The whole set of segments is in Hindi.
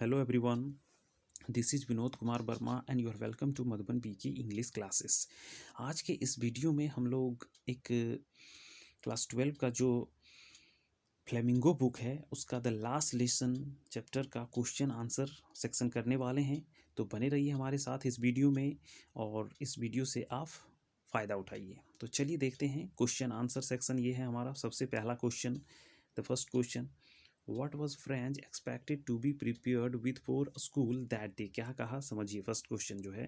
Hello everyone, this is Vinod Kumar Verma and you are welcome to Madhuban BK English classes. आज के इस वीडियो में हम लोग एक क्लास 12 का जो फ्लेमिंगो बुक है उसका द लास्ट लेसन चैप्टर का क्वेश्चन आंसर सेक्शन करने वाले हैं। तो बने रहिए हमारे साथ इस वीडियो में और इस वीडियो से आप फ़ायदा उठाइए। तो चलिए देखते हैं क्वेश्चन आंसर सेक्शन। ये है हमारा सबसे पहला question. The first question, What was French expected to be prepared with for school that day? क्या कहा समझिए। फर्स्ट क्वेश्चन जो है,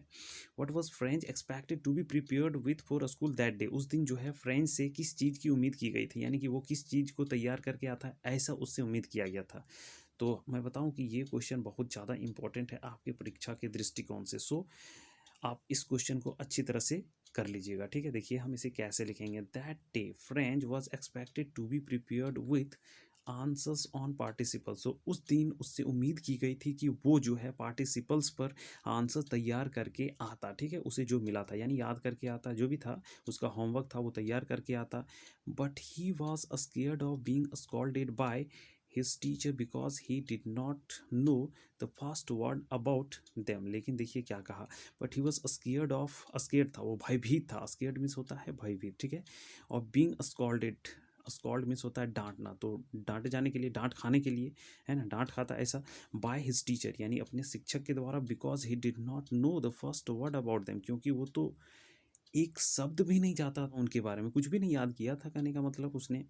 What was French expected to be prepared with for school that day? उस दिन जो है फ्रेंच से किस चीज़ की उम्मीद की गई थी, यानी कि वो किस चीज़ को तैयार करके आता है, ऐसा उससे उम्मीद किया गया था। तो मैं बताऊं कि ये क्वेश्चन बहुत ज़्यादा इंपॉर्टेंट है आपके परीक्षा के दृष्टिकोण से। सो आप इस क्वेश्चन को अच्छी तरह से कर लीजिएगा। ठीक है, देखिए हम इसे कैसे लिखेंगे। That day French was expected to be prepared with answers on participles. तो उस दिन उससे उम्मीद की गई थी कि वो जो है पार्टिसिपल्स पर आंसर तैयार करके आता। ठीक है, उसे जो मिला था यानी याद करके आता, जो भी था उसका होमवर्क था वो तैयार करके आता। But he was scared of being scolded by his teacher because he did not know the first word about them. लेकिन देखिए क्या कहा, बट ही वॉज स्केयर्ड था, वो भयभीत था। स्केयर्ड मीन्स होता है भयभीत। ठीक है, और बींग स्कॉल्डेड, स्कॉल्ड मीन्स होता है डांटना, तो डांटे जाने के लिए, डांट खाने के लिए, है ना, डांट खाता ऐसा। बाय हिज टीचर यानी अपने शिक्षक के द्वारा। Because he did not know the first word about them, क्योंकि वो तो एक शब्द भी नहीं जाता था उनके बारे में, कुछ भी नहीं याद किया था, कहने का मतलब उसने,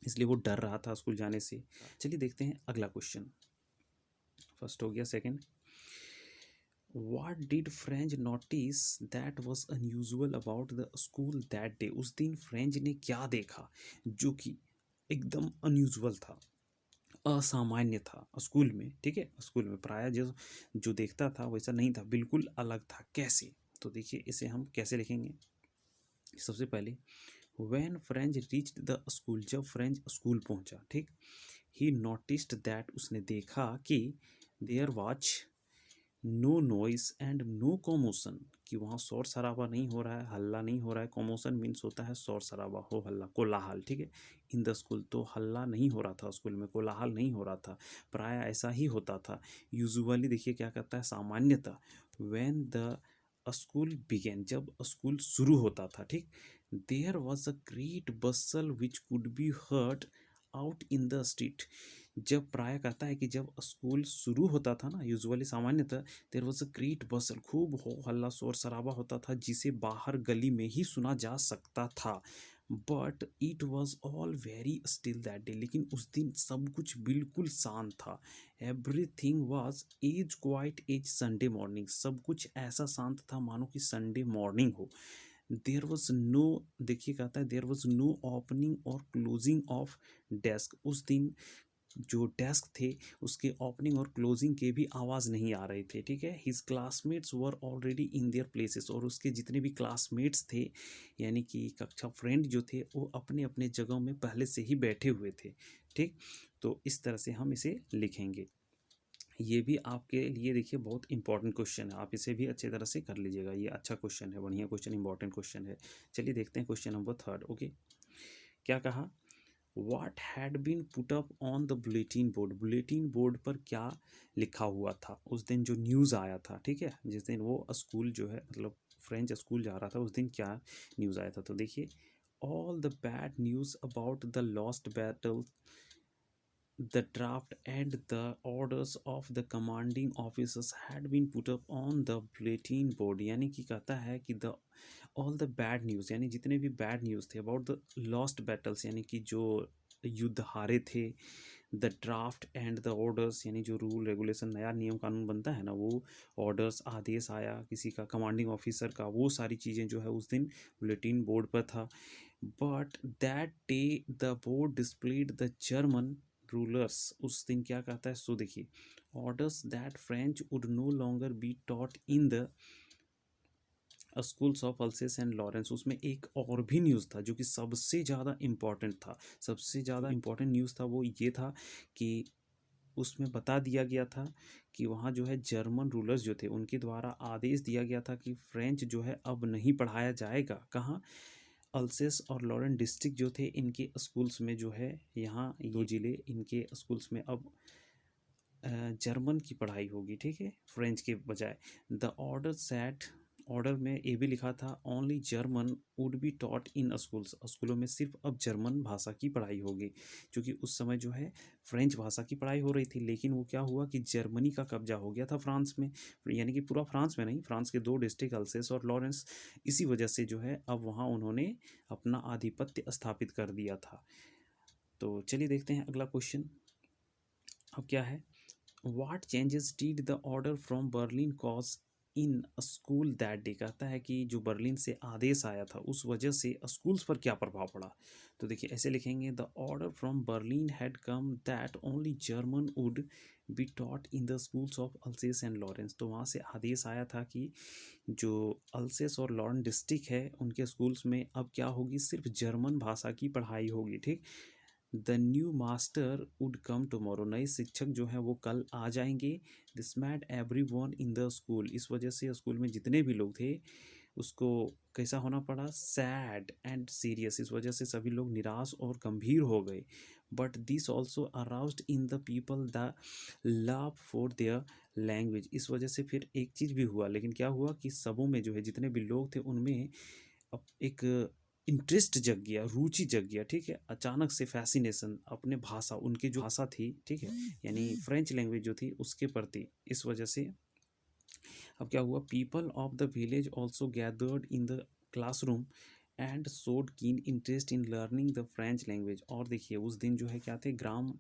इसलिए वो डर रहा था स्कूल जाने से। चलिए देखते हैं अगला क्वेश्चन। फर्स्ट हो गया, second, What did French notice that was unusual about the school that day? उस दिन फ्रेंच ने क्या देखा जो कि एकदम अनयूजुअल था, असामान्य था स्कूल में। ठीक है, स्कूल में प्राय जो जो देखता था वैसा नहीं था, बिल्कुल अलग था। कैसे? तो देखिए इसे हम कैसे लिखेंगे। सबसे पहले, when French reached the school, जब फ्रेंच स्कूल पहुंचा, ठीक, ही नोटिस्ड दैट, उसने देखा कि there was no noise and no commotion, कि वहाँ शोर शराबा नहीं हो रहा है, हल्ला नहीं हो रहा है। कॉमोशन मीन्स होता है शोर शराबा, हो हल्ला, कोलाहल। ठीक है, इन द स्कूल, तो हल्ला नहीं हो रहा था स्कूल में, कोलाहल नहीं हो रहा था। प्राय ऐसा ही होता था। यूजुअली देखिए क्या कहता है, सामान्यतः। व्हेन द स्कूल बिगेन, जब स्कूल शुरू होता था, ठीक, there was a great bustle which could be heard out in the street. जब प्राय कहता है कि जब स्कूल शुरू होता था ना, यूजुअली सामान्यतः, देयर वॉज अ ग्रेट बसल, खूब हो हल्ला शोर शराबा होता था जिसे बाहर गली में ही सुना जा सकता था। But it was all very still that day, लेकिन उस दिन सब कुछ बिल्कुल शांत था। Everything was as quiet as Sunday morning, सब कुछ ऐसा शांत था मानो कि संडे मॉर्निंग हो। देयर वॉज नो, देखिए कहता है, देयर वॉज नो ओपनिंग और क्लोजिंग ऑफ डेस्क। उस दिन जो डेस्क थे उसके ओपनिंग और क्लोजिंग के भी आवाज़ नहीं आ रहे थे। ठीक है, his classmates were already in their places, और उसके जितने भी क्लासमेट्स थे यानी कि कक्षा फ्रेंड जो थे वो अपने अपने जगहों में पहले से ही बैठे हुए थे। ठीक, तो इस तरह से हम इसे लिखेंगे। ये भी आपके लिए देखिए बहुत इंपॉर्टेंट क्वेश्चन है, आप इसे भी अच्छी तरह से कर लीजिएगा। ये अच्छा क्वेश्चन है, बढ़िया क्वेश्चन, इंपॉर्टेंट क्वेश्चन है। चलिए देखते हैं क्वेश्चन नंबर थर्ड। ओके, क्या कहा, What had been put up on the bulletin board? Bulletin board पर क्या लिखा हुआ था उस दिन जो न्यूज़ आया था। ठीक है, जिस दिन वो स्कूल जो है, मतलब फ्रेंच स्कूल जा रहा था, उस दिन क्या न्यूज़ आया था। तो देखिए, all the bad news about the lost battle, the draft and the orders of the commanding officers had been put up on the bulletin board। यानी कि कहता है कि the all the bad news, यानी जितने भी बैड न्यूज़ थे अबाउट द लॉस्ट बैटल्स, यानी कि जो युद्ध हारे थे। The draft and the orders, यानी जो रूल रेगुलेशन, नया नियम कानून बनता है ना, वो ऑर्डर्स, आदेश आया किसी का, कमांडिंग ऑफिसर का, वो सारी चीज़ें जो है उस दिन बुलेटिन बोर्ड पर था। But that day the board displayed the German rulers, उस दिन क्या कहता है, सो देखिए, orders that French would know longer be taught in the schools of अल्सेस and Lawrence. उसमें एक और भी न्यूज़ था जो कि सबसे ज़्यादा इम्पॉर्टेंट था। सबसे ज़्यादा इम्पॉर्टेंट न्यूज़ था वो ये था कि उसमें बता दिया गया था कि वहाँ जो है जर्मन रूलर्स जो थे उनके द्वारा आदेश दिया गया था कि फ्रेंच जो है अब नहीं पढ़ाया जाएगा। कहाँ? अल्सेस और लॉरेन डिस्ट्रिक्ट जो थे इनके स्कूल्स में जो है, यहाँ दो ज़िले, इनके स्कूल्स में अब जर्मन की पढ़ाई होगी, ठीक है, फ्रेंच के बजाय। द ऑर्डर सेट, ऑर्डर में ये भी लिखा था only German would be taught in schools, स्कूलों में सिर्फ अब जर्मन भाषा की पढ़ाई होगी, क्योंकि उस समय जो है फ्रेंच भाषा की पढ़ाई हो रही थी। लेकिन वो क्या हुआ कि जर्मनी का कब्जा हो गया था फ्रांस में, यानी कि पूरा फ्रांस में नहीं, फ्रांस के 2 डिस्ट्रिक्ट अल्सेस और लॉरेंस, इसी वजह से जो है अब वहाँ उन्होंने अपना आधिपत्य स्थापित कर दिया था। तो चलिए देखते हैं अगला क्वेश्चन अब क्या है। What changes did the order from Berlin cause in a school that day? कहता है कि जो बर्लिन से आदेश आया था उस वजह से स्कूल्स पर क्या प्रभाव पड़ा। तो देखिए ऐसे लिखेंगे, the order from Berlin had come that only German would be taught in the schools of अल्सेस and Lawrence. तो वहाँ से आदेश आया था कि जो अल्सेस और लॉरेंस डिस्ट्रिक्ट है उनके स्कूल्स में अब क्या होगी, सिर्फ जर्मन भाषा की पढ़ाई होगी, ठीक। The new master would come tomorrow, नए शिक्षक जो हैं वो कल आ जाएंगे। This mad every one in the school, इस वजह से स्कूल में जितने भी लोग थे उसको कैसा होना पड़ा, सैड एंड सीरियस, इस वजह से सभी लोग निराश और गंभीर हो गए। But this also aroused in the people the love for their language, इस वजह से फिर एक चीज़ भी हुआ, लेकिन क्या हुआ कि सबों में जो है जितने भी लोग थे उनमें अब एक इंटरेस्ट जग गया, रुचि जग गया, ठीक है, अचानक से फैसिनेशन अपने भाषा, उनकी जो भाषा थी, ठीक है, यानी फ्रेंच लैंग्वेज जो थी उसके प्रति, इस वजह से अब क्या हुआ, people of the village also gathered in the classroom and showed keen interest in learning the French language. और देखिए उस दिन जो है क्या थे, ग्राम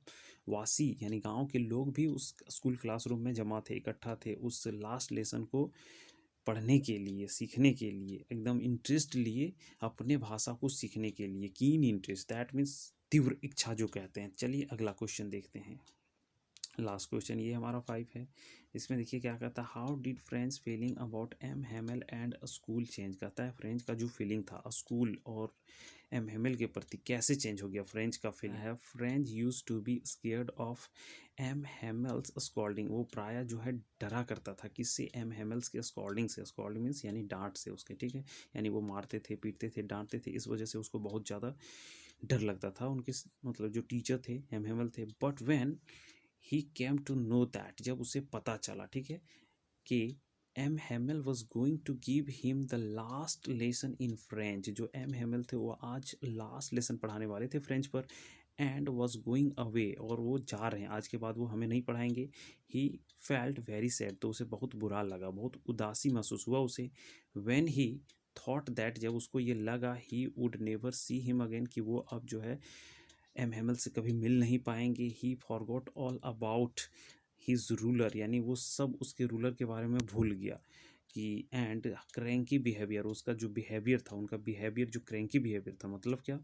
वासी यानी गांव के लोग भी उस स्कूल क्लासरूम में जमा थे, इकट्ठा थे उस लास्ट लेसन को पढ़ने के लिए, सीखने के लिए, एकदम इंटरेस्ट लिए अपने भाषा को सीखने के लिए, कीन इंटरेस्ट, दैट मीन्स तीव्र इच्छा जो कहते हैं। चलिए अगला क्वेश्चन देखते हैं, लास्ट क्वेश्चन ये हमारा 5 है। इसमें देखिए क्या कहता है, how did French feeling about M Hamel and school change. कहता है फ्रेंच का जो फीलिंग था स्कूल और एम हेमल के प्रति कैसे चेंज हो गया फ्रेंच का फीलिंग है। French used to be scared of M Hamel's scolding, वो प्राय जो है डरा करता था किससे, एम हेमल्स के स्कॉल्डिंग से, स्कॉल्डिंग मीन्स यानी डांट से उसके, ठीक है, यानी वो मारते थे, पीटते थे, डांटते थे, इस वजह से उसको बहुत ज़्यादा डर लगता था उनके, मतलब जो टीचर थे एम हेमल थे। But when he came to know that, जब उसे पता चला, ठीक है, कि M Hamel was going to give him the last lesson in French, जो एम हेमल थे वो आज लास्ट लेसन पढ़ाने वाले थे फ्रेंच पर, एंड वॉज गोइंग अवे, और वो जा रहे हैं, आज के बाद वो हमें नहीं पढ़ाएंगे। ही फेल्ट वेरी सैड, तो उसे बहुत बुरा लगा, बहुत उदासी महसूस हुआ उसे। वेन ही थॉट दैट, जब उसको ये लगा, he would never see him again, कि वो अब जो है एम हेमल से कभी मिल नहीं पाएंगे। ही forgot all about his ruler, यानी वो सब उसके रूलर के बारे में भूल गया कि, एंड क्रैंकी बिहेवियर, उसका जो बिहेवियर था, उनका बिहेवियर जो क्रैंकी बिहेवियर था, मतलब क्या,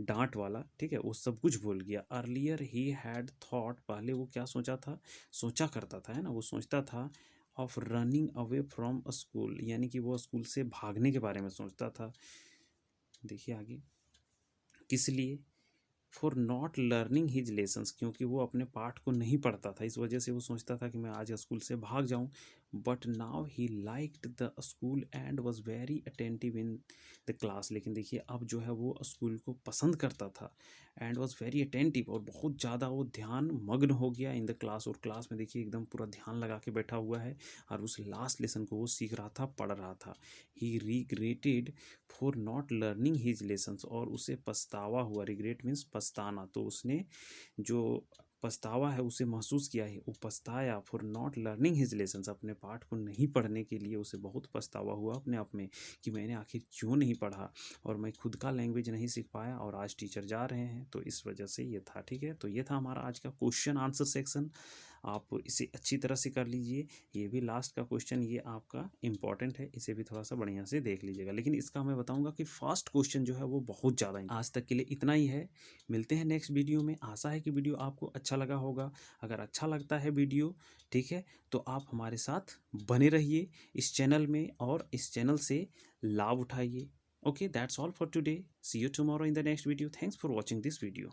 डांट वाला, ठीक है, वो सब कुछ भूल गया। अर्लियर ही हैड थॉट, पहले वो क्या सोचा था, सोचा करता था, है ना, वो सोचता था of running away from school, यानी कि वो स्कूल से भागने के बारे में सोचता था। देखिए आगे, किस लिए, for not learning his lessons, क्योंकि वो अपने पाठ को नहीं पढ़ता था, इस वजह से वो सोचता था कि मैं आज स्कूल से भाग जाऊं। But now he liked the school and was very attentive in the class, लेकिन देखिए अब जो है वो स्कूल को पसंद करता था, एंड वॉज वेरी अटेंटिव, और बहुत ज़्यादा वो ध्यान मग्न हो गया इन द क्लास, और क्लास में देखिए एकदम पूरा ध्यान लगा के बैठा हुआ है, और उस लास्ट लेसन को वो सीख रहा था, पढ़ रहा था। He regretted for not learning his lessons, और उसे पछतावा हुआ, रिग्रेट मीन्स पछताना, तो उसने जो पछतावा है उसे महसूस किया है, वो पछताया, for not learning his lessons, अपने पाठ को नहीं पढ़ने के लिए उसे बहुत पछतावा हुआ अपने आप में, कि मैंने आखिर क्यों नहीं पढ़ा, और मैं खुद का लैंग्वेज नहीं सीख पाया, और आज टीचर जा रहे हैं, तो इस वजह से ये था, ठीक है। तो ये था हमारा आज का क्वेश्चन आंसर सेक्शन, आप इसे अच्छी तरह से कर लीजिए। ये भी लास्ट का क्वेश्चन ये आपका इम्पॉर्टेंट है, इसे भी थोड़ा सा बढ़िया से देख लीजिएगा, लेकिन इसका मैं बताऊंगा कि फर्स्ट क्वेश्चन जो है वो बहुत ज़्यादा। आज तक के लिए इतना ही है, मिलते हैं नेक्स्ट वीडियो में। आशा है कि वीडियो आपको अच्छा लगा होगा, अगर अच्छा लगता है वीडियो, ठीक है, तो आप हमारे साथ बने रहिए इस चैनल में, और इस चैनल से लाभ उठाइए। Okay, that's all for today, see you tomorrow in the next video, thanks for watching this video.